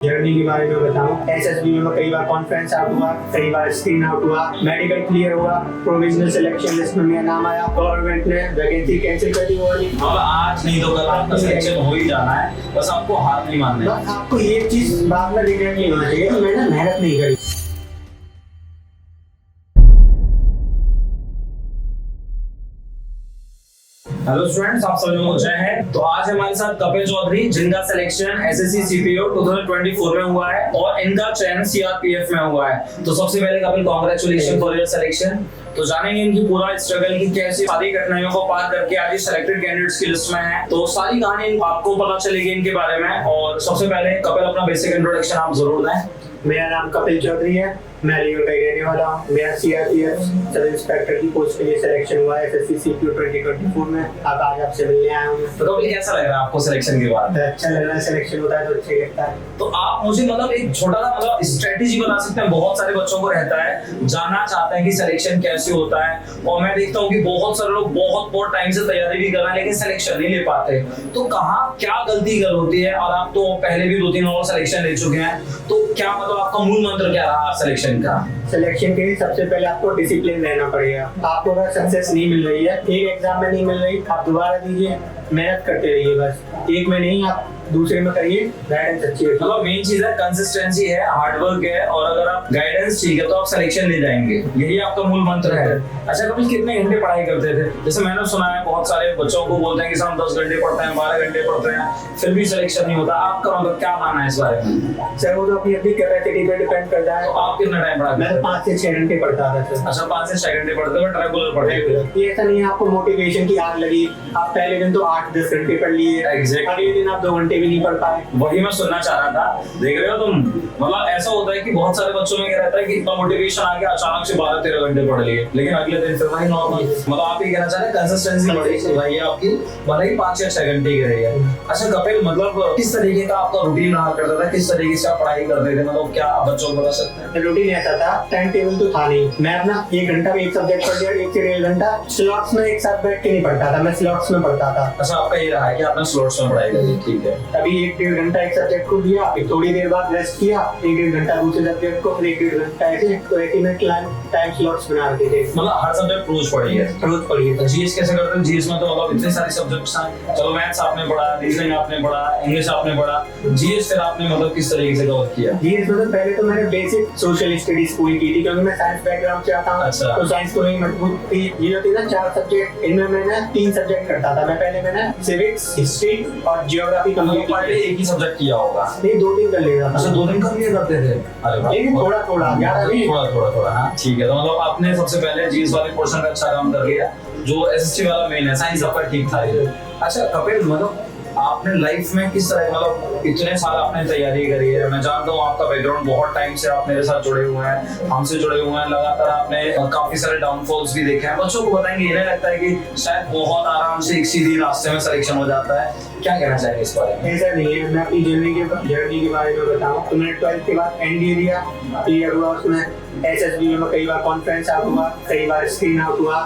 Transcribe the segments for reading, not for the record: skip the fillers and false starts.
Journey के बारे में बताऊं, एसएसबी में कई बार कॉन्फ्रेंस आउट हुआ, कई बार स्क्रीन आउट हुआ, मेडिकल क्लियर हुआ, प्रोविजनल सिलेक्शन लिस्ट में मेरा नाम आया, गवर्नमेंट ने वैकेंसी कैंसिल कर दी वो वाली। अब आज नहीं तो कल आपका सिलेक्शन हो ही जाना है, बस आपको हार नहीं माननी है। बस आपको ये चीज बाद में रिग्रेट नहीं होना चाहिए कि मैंने मेहनत नहीं करी। हेलो स्टूडेंट्स, आप सभी को जय है। तो आज हमारे साथ कपिल चौधरी, जिनका सिलेक्शन एसएससी सीपीओ 2024 में हुआ है और इनका चयन सीआरपीएफ में हुआ है। तो सबसे पहले Kapil, congratulation for your selection. तो जानेंगे इनकी पूरा स्ट्रगल की कैसी सारी कठिनाइयों को पार करके आज सिलेक्टेड कैंडिडेट्स की लिस्ट में है। तो सारी कहानी आपको पता चलेगी इनके बारे में। और सबसे पहले कपिल, अपना बेसिक इंट्रोडक्शन आप जरूर दें। मेरा नाम कपिल चौधरी है, मैं अलीगढ़ का रहने वाला हूँ। मेरा सीआरपीएफ सब इंस्पेक्टर की पोस्ट के लिए सिलेक्शन हुआ है एसएससी सीपीओ 2024 में। अब आज आपसे मिलने आया हूँ। तो कपिल, कैसा लग रहा है आपको सिलेक्शन के बाद? अच्छा लग रहा है, सिलेक्शन होता है तो अच्छा लगता है। तो आप मुझे एक छोटा सा स्ट्रेटेजी बता सकते हैं? बहुत सारे बच्चों को रहता है, जानना चाहते हैं कि सिलेक्शन कैसे होता है, और मैं देखता हूँ कि बहुत सारे लोग बहुत टाइम से तैयारी भी कर रहे हैं लेकिन सिलेक्शन नहीं ले पाते। तो कहाँ क्या गलती होती है? और आप तो पहले भी 2-3 और सिलेक्शन ले चुके हैं, तो क्या आपका मूल मंत्र क्या रहा सिलेक्शन का? सिलेक्शन के लिए सबसे पहले आपको डिसिप्लिन रहना पड़ेगा। आपको अगर सक्सेस नहीं मिल रही है, एक एग्जाम में नहीं मिल रही, आप दोबारा दीजिए, मेहनत करते रहिए। बस एक में नहीं, आप दूसरे में करिए, गाइडेंस अच्छी है। मेन चीज है कंसिस्टेंसी है, हार्डवर्क है, और अगर आप गाइडेंस ठीक है तो आप सिलेक्शन ले जाएंगे। यही आपका मूल मंत्र है। अच्छा कपिल, कितने घंटे पढ़ाई करते थे? जैसे मैंने सुना है बहुत सारे बच्चों को बोलते हैं कि हम 10 घंटे पढ़ते हैं, 12 घंटे पढ़ते हैं, फिर भी सिलेक्शन नहीं होता। आपका क्या मानना है इस बारे में? सर वो तो अपनी कैपेसिटी पे डिपेंड करता है। तो आप कितना टाइम पढ़ा? मैं 5 से 6 घंटे पढ़ता था सर। अच्छा, 5 से 6 घंटे पढ़ते हो, रेगुलर पढ़ते? ये ऐसा नहीं है आपको मोटिवेशन की आग लगी, आप पहले दिन तो 8-10 घंटे पढ़ लिए, अगले दिन आप 2 घंटे भी नहीं पढ़ पाए। वही मैं सुनना चाह रहा था। देख रहे हो तुम, ऐसा होता है कि बहुत सारे बच्चों में क्या रहता है कि इतना मोटिवेशन आ गया, अचानक से 12-13 घंटे पढ़ लिए, लेकिन अगले दिन फिर वही नॉर्मल। आप ये कहना चाह रहे हैं कंसिस्टेंसी बढ़ेगी भाई आपकी, भले ही 5 या 6 घंटे की रही है। अच्छा कपिल, किस तरीके का आपका रूटीन रहा करता था? किस तरीके से आप पढ़ाई करते थे? क्या आप बच्चों को बता सकते हैं? रूटीन ऐसा था, टाइम टेबल तो था नहीं। मैं अपना 1 घंटा में एक सब्जेक्ट पढ़ लिया, 1 से 1.5 घंटा स्लॉट्स में एक साथ बैठ के नहीं पढ़ता था, मैं स्लॉट्स में पढ़ता था। अच्छा, आपका ये रहा है कि आपने स्लॉट्स में पढ़ाई करी, ठीक है। अभी 1-1.5 घंटा एक सब्जेक्ट को दिया, फिर थोड़ी देर बाद रेस्ट किया, 1-1.5 घंटा दूसरे सब्जेक्ट को, फिर 1-1.5 घंटा ऐसे, तो ऐसे में टाइम स्लॉट्स बना रखे थे। हर सब्जेक्ट रोज पढ़िए? रोज पढ़िए। जीएस कैसे करते हैं? जीएस में तो इतने सारे सब्जेक्ट्स हैं। चलो मैथ्स आपने पढ़ा, रीजनिंग आपने पढ़ा, इंग्लिश आपने पढ़ा, जीएस फिर आपने किस तरीके से कवर किया? जीएस में पहले तो मैंने बेसिक सोशल स्टडीज पूरी की थी, क्योंकि मैं साइंस बैकग्राउंड से आता हूँ। अच्छा। तो साइंस को नहीं मजबूत थी। ये होती ना 4 सब्जेक्ट, इनमें मैंने 3 सब्जेक्ट करता था। मैंने सिविक्स, हिस्ट्री और जियोग्राफी कंप्लीट किया। पहले एक ही सब्जेक्ट किया होगा? नहीं, 2-3 कर लेगा। अच्छा, 2 दिन कर लिया करते थे? अरे वाह, लेकिन थोड़ा ज्यादा नहीं, थोड़ा। हाँ ठीक है। तो आपने सबसे पहले जीएस वाले पोर्शन का अच्छा काम कर लिया, जो एसएसटी वाला मेन है। साइंस आपका ठीक था। अच्छा कपिल, आपने लाइफ में किस तरह इतने साल आपने तैयारी करी है, मैं जानता हूँ आपका बैकग्राउंड, बहुत टाइम से आप मेरे साथ जुड़े हुए हैं, हमसे जुड़े हुए हैं, लगातार आपने काफी सारे डाउनफॉल्स भी देखे हैं। बच्चों को बताएंगे, इन्हें लगता है कि शायद बहुत आराम से एक सीधी रास्ते में सिलेक्शन हो जाता है, क्या कहना चाहेंगे इस बारे में? ऐसा नहीं है। मैं अपनी जर्नी के बारे में बताऊं तो मैंने 12th के बाद एनडीए दिया, क्लियर हुआ। उसमें एसएसबी में कई बार कॉन्फ्रेंस आउट हुआ, कई बार स्क्रीन आउट हुआ।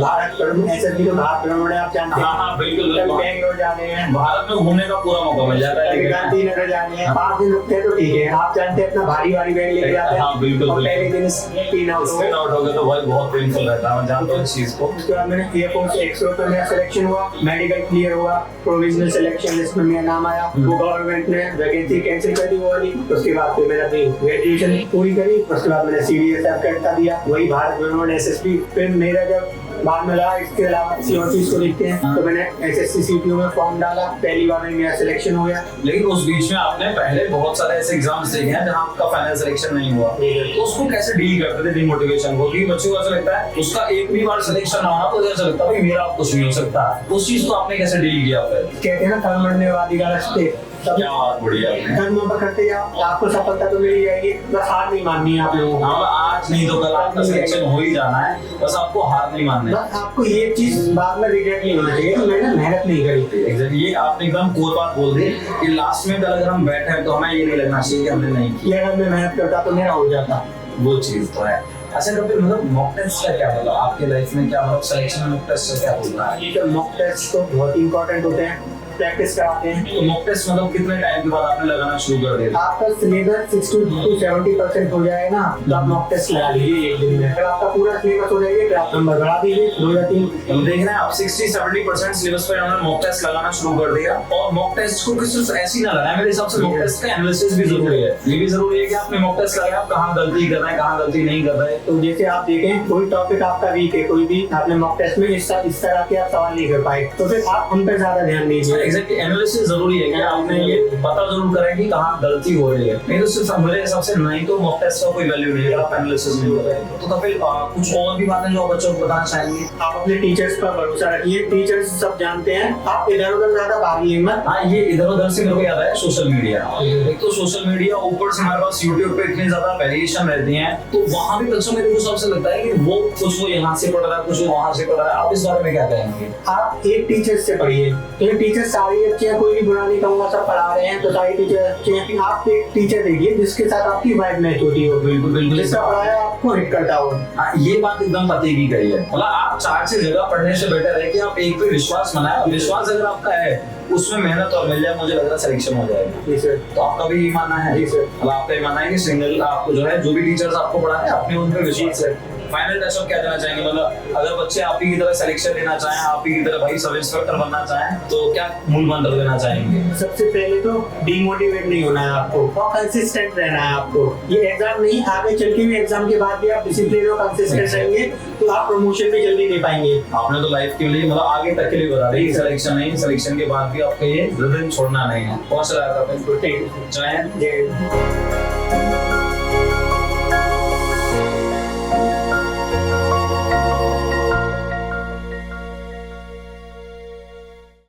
भारत एसएसबी तो भारत भ्रमण है, आप जानते हैं। हाँ बिल्कुल। बेंगलोर जाने हैं, भारत में घूमने का पूरा मौका मिल जाता है। गांधीनगर जाने हैं, 5 दिन रुकते हैं तो ठीक है। आप जानते हैं अपना भारी बैग लेके जाते हैं। हाँ बिल्कुल। पहले दिन स्क्रीन आउट हो गया तो भाई बहुत पेनफुल रहता है, मैं जानता हूँ इस चीज को। उसके बाद मैंने एयरफोर्स एक्सरो पे मेरा सिलेक्शन हुआ, मेडिकल क्लियर हुआ, प्रोविजनल सिलेक्शन लिस्ट में मेरा नाम आया, वो गवर्नमेंट ने वैकेंसी कैंसिल कर दी वो वाली। उसके बाद फिर मैंने अपनी ग्रेजुएशन पूरी करी। उसके बाद मैंने सीडीएसएफ का दिया, वही भारत भ्रमण एसएसबी। फिर मेरा जब बाद में लगा इसके अलावा किसी और चीज को देखते हैं, तो मैंने एसएससी सीपीओ में फॉर्म डाला, पहली बार में मेरा सिलेक्शन हो गया। लेकिन उस बीच में आपने पहले बहुत सारे ऐसे एग्जाम्स देखे हैं जहां आपका फाइनल सिलेक्शन नहीं हुआ, तो उसको कैसे डील करते थे डिमोटिवेशन को? क्योंकि बच्चों को ऐसा लगता है उसका एक भी बार सिलेक्शन ना होना तो ऐसा लगता है मेरा कुछ नहीं हो सकता। उस चीज को आपने कैसे डील किया? फिर कहते हैं ना, कर्म मरने वाली का रास्ते, क्या बात बढ़िया है। कर्म पर करते जाओ, आपको सफलता तो मिल ही जाएगी। बस हार नहीं माननी है आप लोगों को। आज नहीं तो कल आपका सिलेक्शन हो ही जाना है, बस आपको हार नहीं माननी है। बस आपको ये चीज बाद में रिग्रेट नहीं होना चाहिए कि मैंने मेहनत नहीं करी। एग्जैक्टली, ये आपने एकदम कोर बात बोल दी कि लास्ट में अगर हम बैठे हैं तो हमें ये नहीं लगना चाहिए कि हमने नहीं किया। अगर मैं मेहनत करता तो मेरा हो जाता, वो चीज तो है। अच्छा कपिल, मॉक टेस्ट का क्या आपके लाइफ में क्या सिलेक्शन में मॉक टेस्ट का क्या बोल रहा है? मॉक टेस्ट तो बहुत इंपॉर्टेंट होते हैं। प्रैक्टिस कराते हैं। तो मॉक टेस्ट मतलब कितने टाइम के बाद आपने लगाना शुरू कर दिया? आपका सिलेबस 60 to 70% हो जाए ना तो आप मॉक टेस्ट लगा लीजिए एक दिन में। अगर आपका पूरा सिलेबस हो जाएगा तो आप नंबर बढ़ा दीजिए 2 या 3। हम देख रहे हैं आप 60-70% सिलेबस पर उन्होंने मॉक टेस्ट लगाना शुरू कर दिया। और मॉक टेस्ट को सिर्फ ऐसी ना लगाए, मेरे हिसाब से मॉक टेस्ट का एनालिसिस भी जरूरी है। ये भी जरूरी है कि आपने मॉक टेस्ट लगाया, आप कहाँ गलती कर रहे हैं, कहाँ गलती नहीं कर रहे। तो जैसे आप देखें कोई टॉपिक आपका वीक है, कोई भी आपने मॉक टेस्ट में इस तरह के आप सवाल नहीं कर पाए, तो फिर आप उन पर ज्यादा ध्यान दीजिए। एग्जैक्टली, एनालिसिस जरूरी है कि आपने ये पता जरूर करें कि कहाँ गलती हो रही है। नहीं तो सिर्फ मेरे हिसाब से नहीं तो मॉक टेस्ट का कोई वैल्यू नहीं है अगर आप एनालिसिस नहीं कर रहे हैं। तो कपिल कुछ और भी बातें जो आप बच्चों को बताना चाहेंगे? आप अपने टीचर्स पर भरोसा रखिए, टीचर्स सब जानते हैं, आप इधर उधर ज्यादा भागिए मत। हाँ, ये इधर उधर से मेरे को याद है सोशल मीडिया। एक तो सोशल मीडिया, ऊपर से हमारे पास यूट्यूब पे इतनी ज्यादा वेरिएशन रहती है, तो वहाँ भी बच्चों मेरे को सबसे लगता है कि वो कुछ वो यहाँ से पढ़ रहा है, कुछ वो वहाँ से पढ़ रहा है। आप इस बारे में क्या कहेंगे? आप एक टीचर से पढ़िए, तो टीचर सारी अच्छी हैं, कोई भी बुरा नहीं कहूंगा, सब पढ़ा रहे हैं तो सारी टीचर अच्छे हैं। आप एक टीचर देखिए जिसके साथ आपकी वाइब मैच होती हो, बिल्कुल बिल्कुल, जिसका पढ़ाया आपको हिट करता हो। ये बात एकदम पते की कही है। मतलब आप 4-6 जगह पढ़ने से बेटर है कि आप एक पे विश्वास बनाए। विश्वास अगर आपका है, उसमें मेहनत और मिल जाए, मुझे लग रहा है सिलेक्शन हो जाएगा। जी सर। तो आपका भी ये मानना है? जी सर। मतलब आपका ये मानना है कि सिंगल आपको जो है, जो भी टीचर्स आपको पढ़ा है, अपने उन पे विश्वास है। फाइनल टचअप क्या देना चाहेंगे? मतलब अगर बच्चे आप ही की तरह सिलेक्शन लेना चाहें, आप ही की तरह भाई सब इंस्पेक्टर बनना चाहें, तो क्या मूल मंत्र देना चाहेंगे? सबसे पहले तो डीमोटिवेट नहीं होना है आपको, और कंसिस्टेंट रहना है आपको। ये एग्जाम नहीं, आगे चल के भी एग्जाम के बाद भी आप डिसिप्लिन और कंसिस्टेंट रहेंगे तो आप प्रमोशन भी जल्दी दे पाएंगे। आपने तो लाइफ के लिए मतलब आगे तक के लिए बता दी, सिलेक्शन नहीं, सिलेक्शन के बाद भी आपका ये रिदम छोड़ना नहीं है। बहुत अच्छा लगा। Thank you. जय हिंद। जय हिंद।